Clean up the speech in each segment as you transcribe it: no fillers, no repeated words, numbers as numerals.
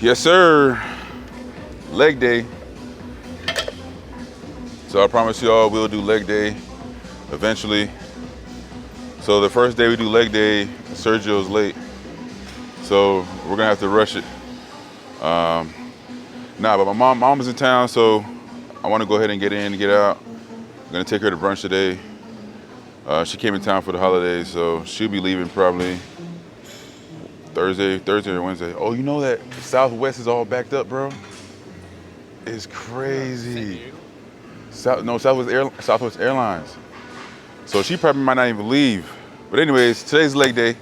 Yes, sir. Leg day. So I promise y'all we'll do leg day eventually. So the first day we do leg day, Sergio's late. So we're gonna have to rush it. But my mom is in town, so I wanna go ahead and get in and get out. I'm gonna take her to brunch today. She came in town for the holidays, so she'll be leaving probably Thursday or Wednesday. Oh, you know that Southwest is all backed up, bro? It's crazy. Southwest Airlines. So she probably might not even leave. But anyways, today's leg day.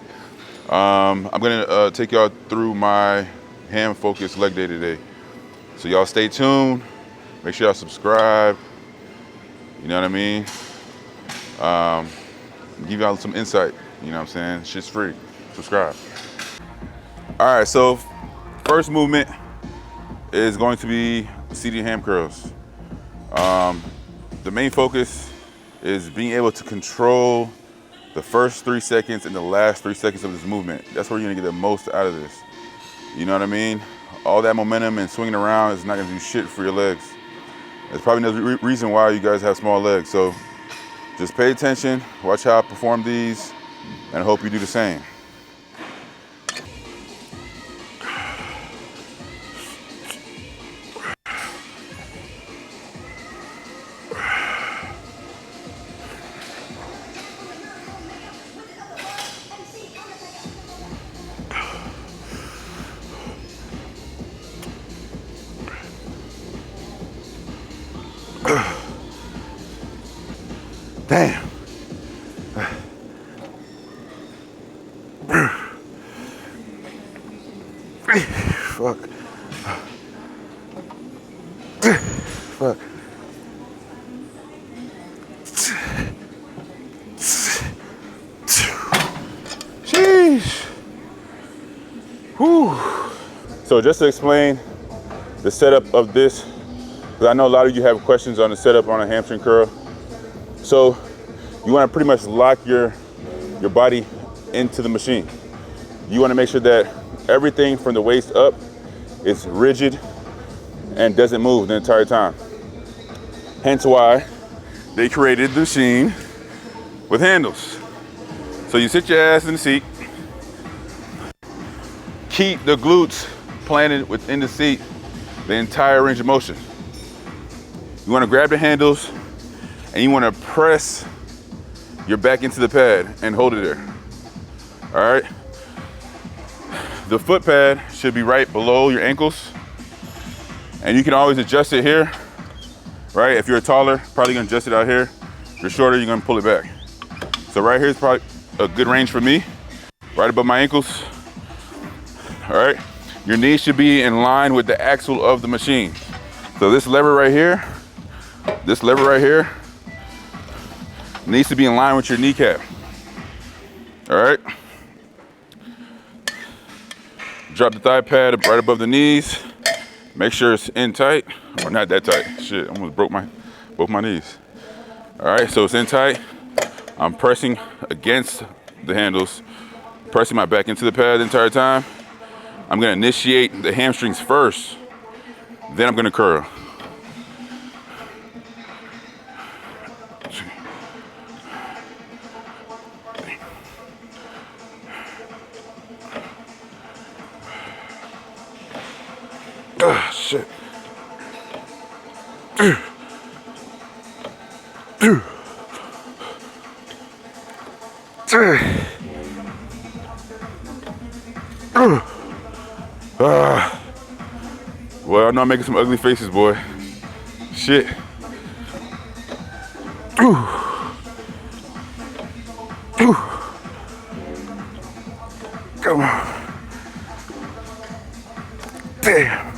I'm gonna take y'all through my ham-focused leg day today. So y'all stay tuned. Make sure y'all subscribe. You know what I mean? Give y'all some insight. You know what I'm saying? Shit's free. Subscribe. All right, so first movement is going to be seated ham curls. The main focus is being able to control the first 3 seconds and the last 3 seconds of this movement. That's where you're gonna get the most out of this. You know what I mean? All that momentum and swinging around is not gonna do shit for your legs. There's probably no reason why you guys have small legs. So just pay attention, watch how I perform these, and I hope you do the same. Damn. Fuck. Fuck. Sheesh. Whew. So just to explain the setup of this, because I know a lot of you have questions on the setup on a hamstring curl. So you want to pretty much lock your body into the machine. You want to make sure that everything from the waist up is rigid and doesn't move the entire time. Hence why they created the machine with handles. So you sit your ass in the seat, keep the glutes planted within the seat the entire range of motion. You want to grab the handles and you want to press your back into the pad and hold it there. All right. The foot pad should be right below your ankles, and you can always adjust it here, right? If you're taller, probably gonna adjust it out here. If you're shorter, you're gonna pull it back. So right here is probably a good range for me, right above my ankles. All right. Your knees should be in line with the axle of the machine. So this lever right here needs to be in line with your kneecap. All right. Drop the thigh pad right above the knees. Make sure it's in tight, or not that tight. Shit, I almost broke both my knees. All right, so it's in tight. I'm pressing against the handles, pressing my back into the pad the entire time. I'm gonna initiate the hamstrings first, then I'm gonna curl. Shit. Well, I know I'm making some ugly faces, boy. Shit. Come on. Damn.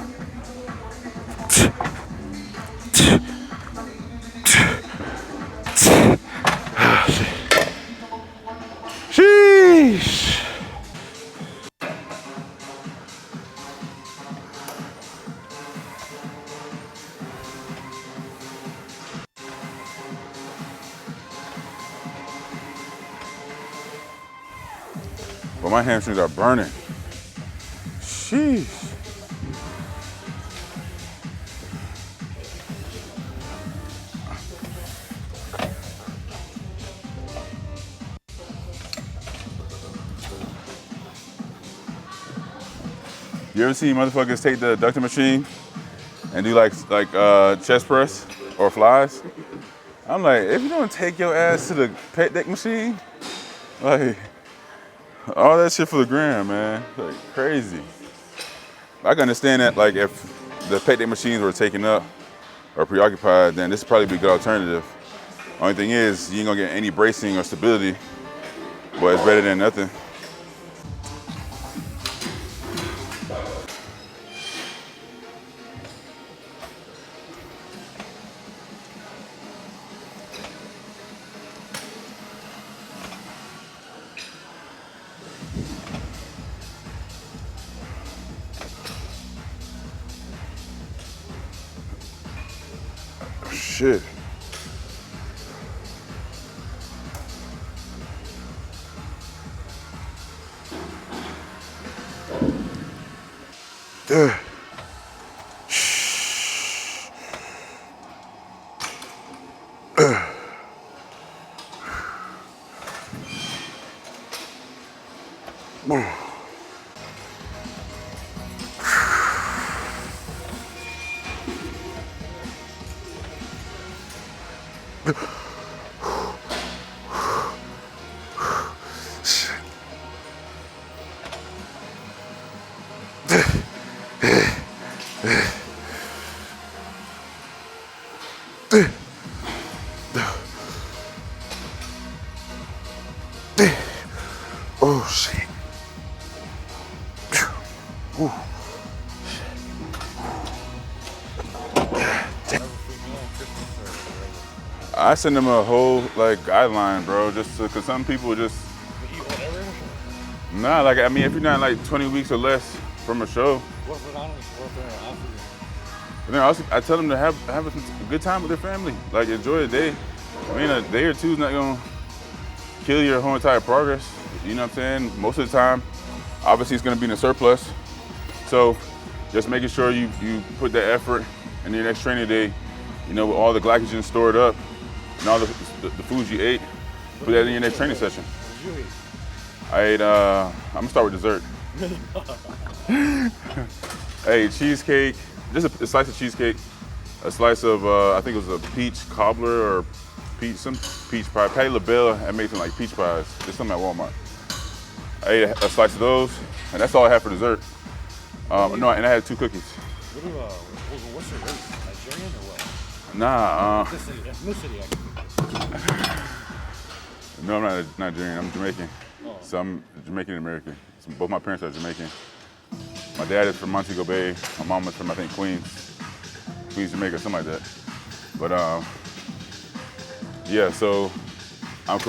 Sheesh. Well, my hamstrings are burning. Sheesh. You ever see motherfuckers take the ducting machine and do like chest press or flies? I'm like, if you don't take your ass to the pec deck machine, like all that shit for the gram, man, like crazy. I can understand that, like if the pec deck machines were taken up or preoccupied, then this would probably be a good alternative. Only thing is, you ain't gonna get any bracing or stability, but it's better than nothing. Shit. Ugh. Oh shit. I send them a whole like guideline, bro, just cause some people just nah. Like I mean, if you're not like 20 weeks or less from a show, then I tell them to have a good time with their family, like enjoy the day. I mean, a day or two is not gonna kill your whole entire progress. You know what I'm saying? Most of the time, obviously, it's gonna be in a surplus. So, just making sure you put that effort in your next training day. You know, with all the glycogen stored up and all the foods you ate, put that in your next training session. I ate. I'm gonna start with dessert. I ate cheesecake, just a slice of cheesecake, a slice of I think it was a peach cobbler or some peach pie. Patty LaBelle had made some like peach pies. There's some at Walmart. I ate a slice of those, and that's all I had for dessert. No, and I had 2 cookies. What's your race? Nigerian or what? Nah. Ethnicity, No, I'm not Nigerian. I'm Jamaican. Oh. So I'm Jamaican American. So both my parents are Jamaican. My dad is from Montego Bay. My mom is from, I think, Queens, Jamaica, something like that. But yeah, so I'm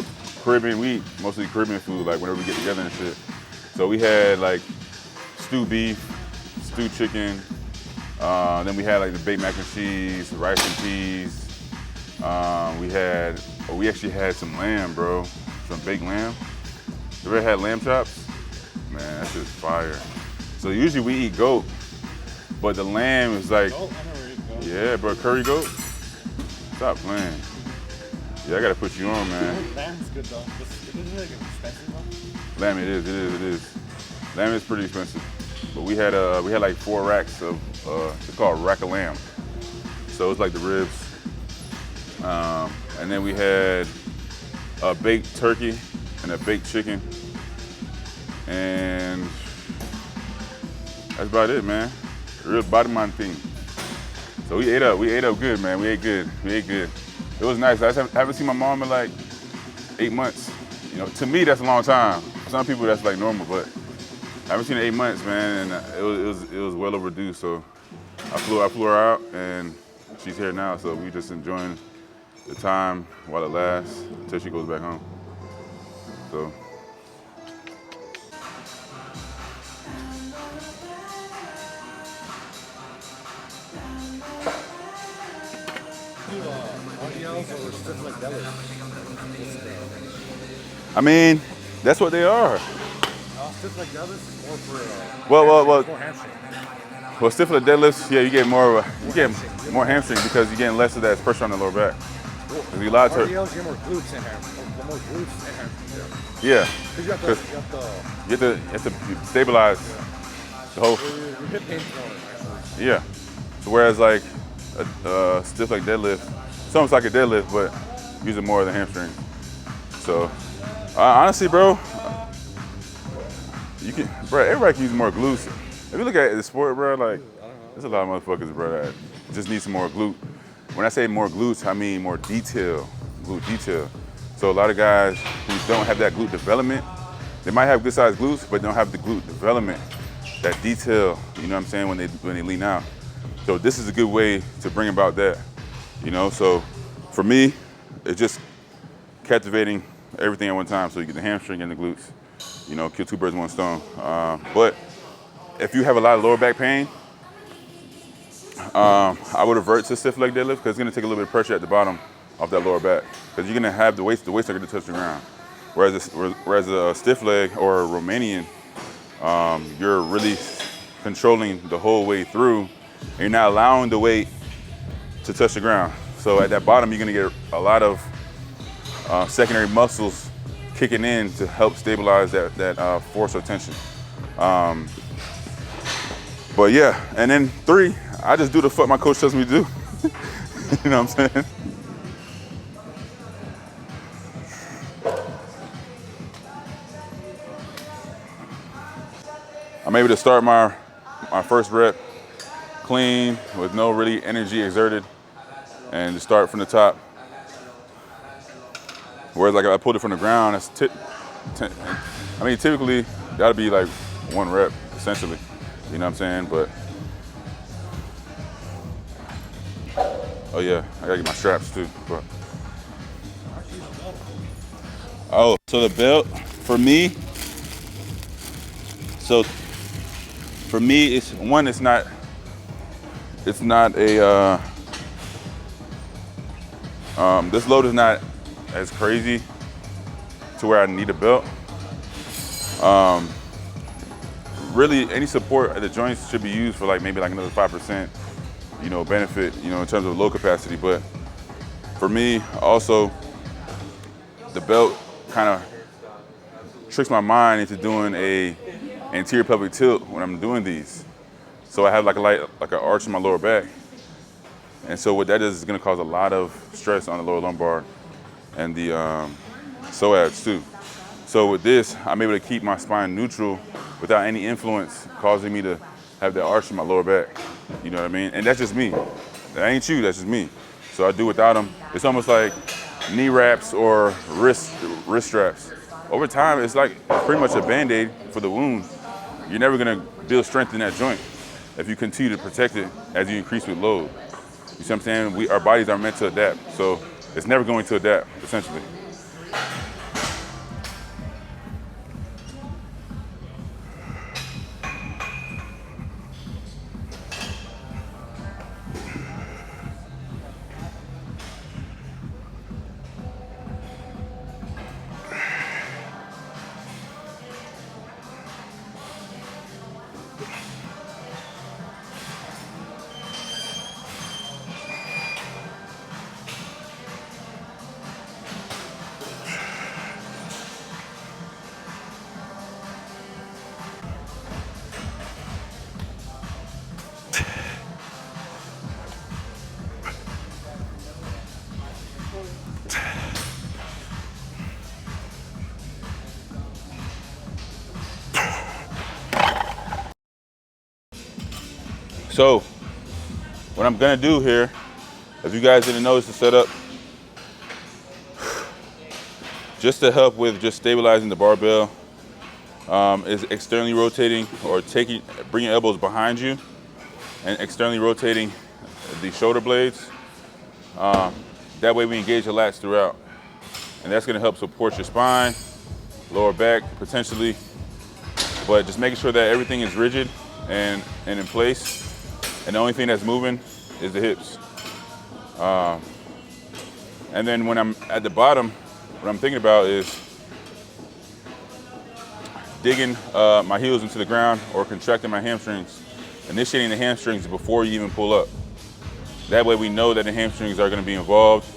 Caribbean. We eat mostly Caribbean food, like whenever we get together and shit. So we had like stewed beef, stewed chicken. Then we had like the baked mac and cheese, rice and peas. We actually had some lamb, bro. Some baked lamb. You ever had lamb chops? Man, that shit's fire. So usually we eat goat, but the lamb is like, Oh, I never eat goat. yeah, bro, curry goat. Stop playing. Yeah, I gotta put you on, man. Lamb's good though. Isn't it expensive though? Lamb, it is. Lamb is pretty expensive, but we had like 4 racks of it's called rack of lamb. So it's like the ribs, and then we had a baked turkey and a baked chicken, and that's about it, man. Real bottom line thing. So we ate up good, man. We ate good. It was nice. I haven't seen my mom in like 8 months. You know, to me that's a long time. For some people that's like normal, but I haven't seen her in 8 months, man, and it was well overdue. So I flew her out, and she's here now. So we just enjoying the time while it lasts until she goes back home. So. RDLs or stuff like that? I mean, that's what they are. Stuff like that is more for Well. more hamstring. Well, stiff for the deadlifts, yeah, you get more hamstring because you're getting less of that pressure on the lower back. RDLs, you lot you get more glutes and hamstring. More glutes and hamstring. Yeah. Because you have to You have to stabilize. The whole, Your hip pain's going, actually. yeah. So whereas like a stiff leg deadlift, it's almost like a deadlift, but using more of the hamstring. So honestly, bro, everybody can use more glutes. If you look at the sport, bro, like there's a lot of motherfuckers, bro, that just need some more glute. When I say more glutes, I mean more detail, glute detail. So a lot of guys who don't have that glute development, they might have good sized glutes, but don't have the glute development, that detail, you know what I'm saying, when they lean out. So this is a good way to bring about that, you know? So for me, it's just captivating everything at one time. So you get the hamstring and the glutes, you know, kill two birds with one stone. But if you have a lot of lower back pain, I would revert to stiff leg deadlift because it's gonna take a little bit of pressure at the bottom off that lower back because you're gonna have the weights are gonna touch the ground. Whereas a stiff leg or a Romanian, you're really controlling the whole way through and you're not allowing the weight to touch the ground. So at that bottom, you're gonna get a lot of secondary muscles kicking in to help stabilize that force or tension. But yeah, and then 3, I just do the fuck my coach tells me to do. You know what I'm saying? I'm able to start my first rep clean with no really energy exerted and just start from the top. Whereas like I pulled it from the ground, I mean, typically that'd be like 1 rep essentially. You know what I'm saying? But, oh yeah, I gotta get my straps too. But. Oh, so the belt for me, it's not a, this load is not as crazy to where I need a belt. Really, any support at the joints should be used for maybe another 5%, you know, benefit, you know, in terms of low capacity. But for me, also, the belt kind of tricks my mind into doing a anterior pelvic tilt when I'm doing these. So I have like an arch in my lower back. And so what that is going to cause a lot of stress on the lower lumbar and the psoas too. So with this, I'm able to keep my spine neutral without any influence causing me to have that arch in my lower back. You know what I mean? And that's just me. That ain't you, that's just me. So I do without them. It's almost like knee wraps or wrist straps. Over time, it's pretty much a Band-Aid for the wound. You're never gonna build strength in that joint if you continue to protect it as you increase with load. You see what I'm saying? Our bodies are meant to adapt. So it's never going to adapt, essentially. So what I'm gonna do here, if you guys didn't notice the setup, just to help with just stabilizing the barbell, is externally rotating or bringing elbows behind you and externally rotating the shoulder blades. That way we engage the lats throughout. And that's gonna help support your spine, lower back potentially, but just making sure that everything is rigid and in place. And the only thing that's moving is the hips. And then when I'm at the bottom, what I'm thinking about is digging my heels into the ground or contracting my hamstrings, initiating the hamstrings before you even pull up. That way we know that the hamstrings are gonna be involved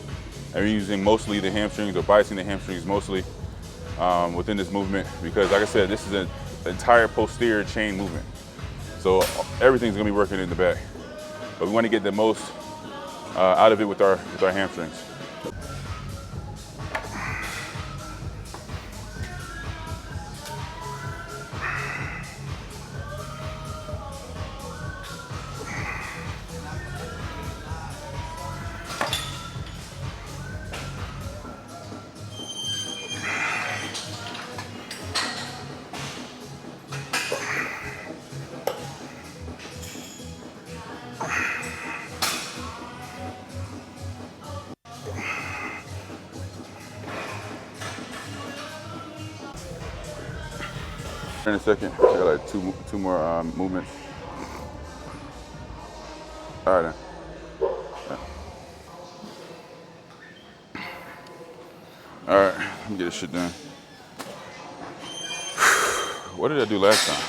and we're using mostly the hamstrings or biasing the hamstrings mostly within this movement because like I said, this is an entire posterior chain movement. So everything's gonna be working in the back. But we wanna get the most out of it with our hamstrings. In a second, I got like two more movements. All right then. All right, let me get this shit done. What did I do last time?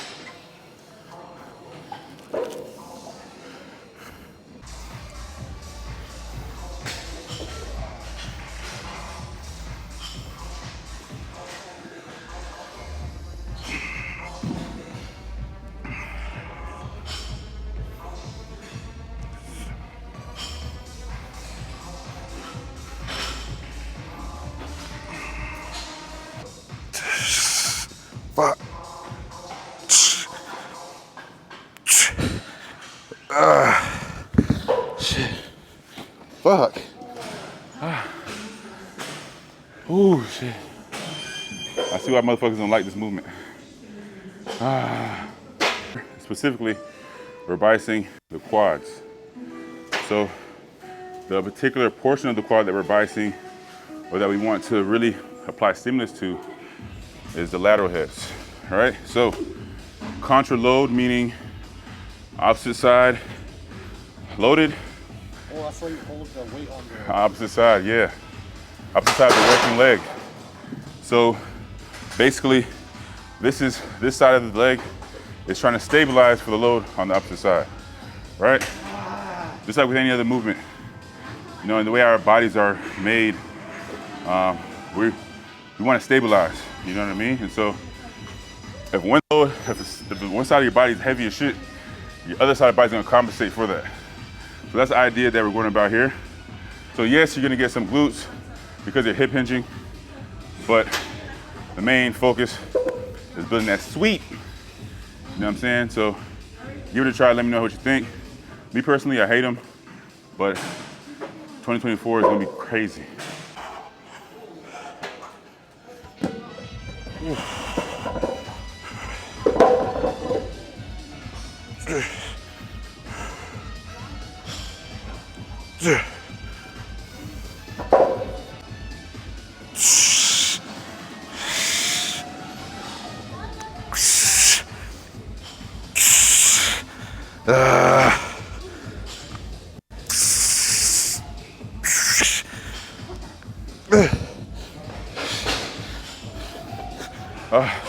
Fuck. Shit. Fuck. Ooh, shit. I see why motherfuckers don't like this movement. Specifically, we're biasing the quads. So the particular portion of the quad that we're biasing or that we want to really apply stimulus to is the lateral hips, all right? So contra load, meaning opposite side loaded. Oh, that's why you hold the weight on the... Opposite side, yeah. Opposite side of the working leg. So basically, this side of the leg is trying to stabilize for the load on the opposite side, right? Just like with any other movement. You know, and the way our bodies are made, we want to stabilize, you know what I mean? And so if one side of your body is heavy as shit, the other side of the body's gonna compensate for that. So that's the idea that we're going about here. So yes, you're gonna get some glutes because you're hip hinging, but the main focus is building that sweep. You know what I'm saying? So give it a try, let me know what you think. Me personally, I hate them, but 2024 is gonna be crazy.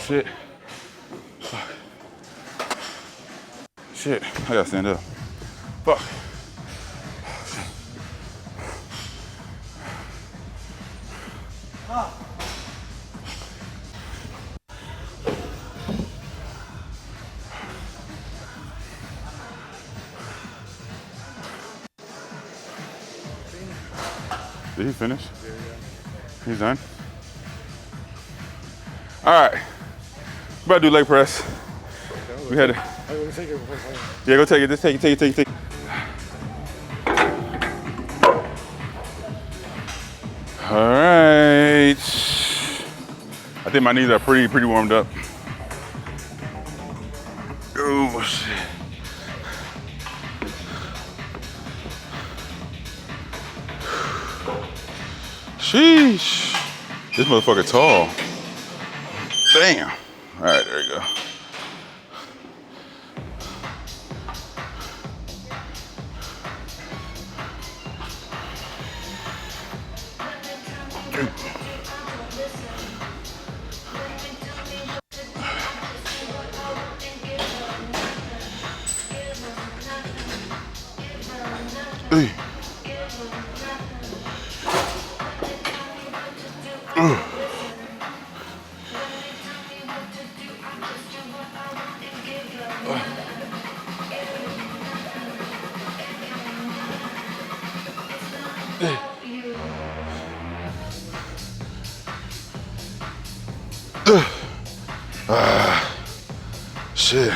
Shit. Shit, I gotta stand up. Fuck. Did he finish? Yeah. He's done? All right. We're about to do leg press. We had to. Yeah, go take it. Just take it. All right. I think my knees are pretty warmed up. Oh shit. Sheesh. This motherfucker tall. Damn. All right, there you go. Hey. Shit.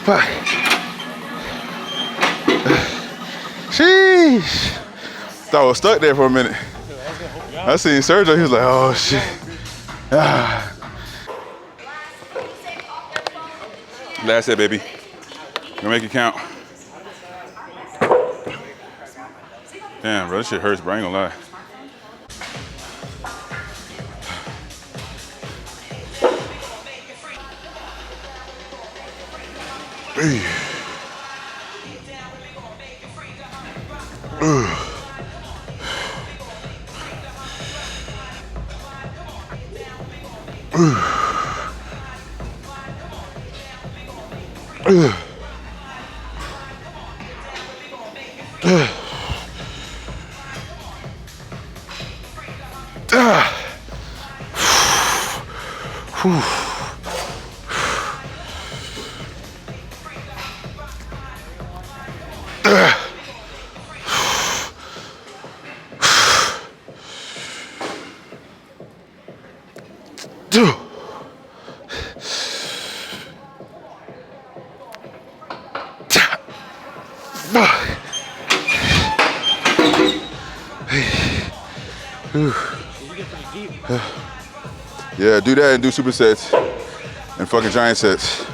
Fuck. Sheesh. Thought I was stuck there for a minute. I seen Sergio, he was like, oh shit. Ah. Last set, baby. Gonna make it count. Damn, bro, this shit hurts, bro. I ain't gonna lie. Yeah, do that and do supersets and fucking giant sets.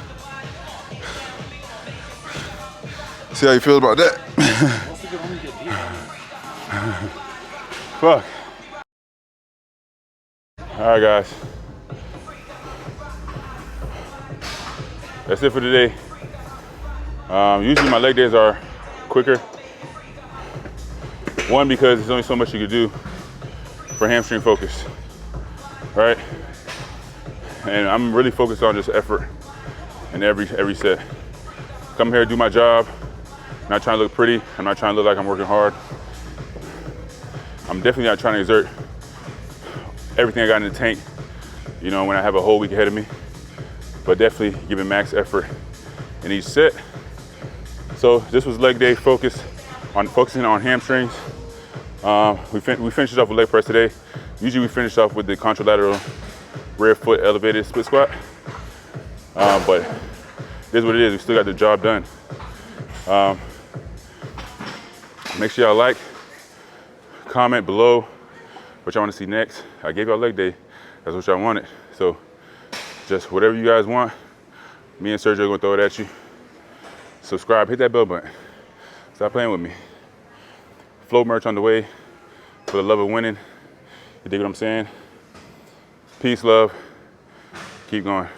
See how you feel about that? Fuck. All right, guys. That's it for today. Usually my leg days are quicker. One, because there's only so much you can do for hamstring focus, right? And I'm really focused on just effort in every set. Come here, do my job. I'm not trying to look pretty. I'm not trying to look like I'm working hard. I'm definitely not trying to exert everything I got in the tank, you know, when I have a whole week ahead of me, but definitely giving max effort in each set. So this was leg day focusing on hamstrings. We finished off with leg press today. Usually we finish off with the contralateral rear foot elevated split squat. But this is what it is. We still got the job done. Make sure y'all like, comment below what y'all want to see next. I gave y'all leg day. That's what y'all wanted. So just whatever you guys want, me and Sergio are gonna throw it at you. Subscribe, hit that bell button. Stop playing with me. Flow merch on the way for the love of winning. You dig what I'm saying? Peace, love. Keep going.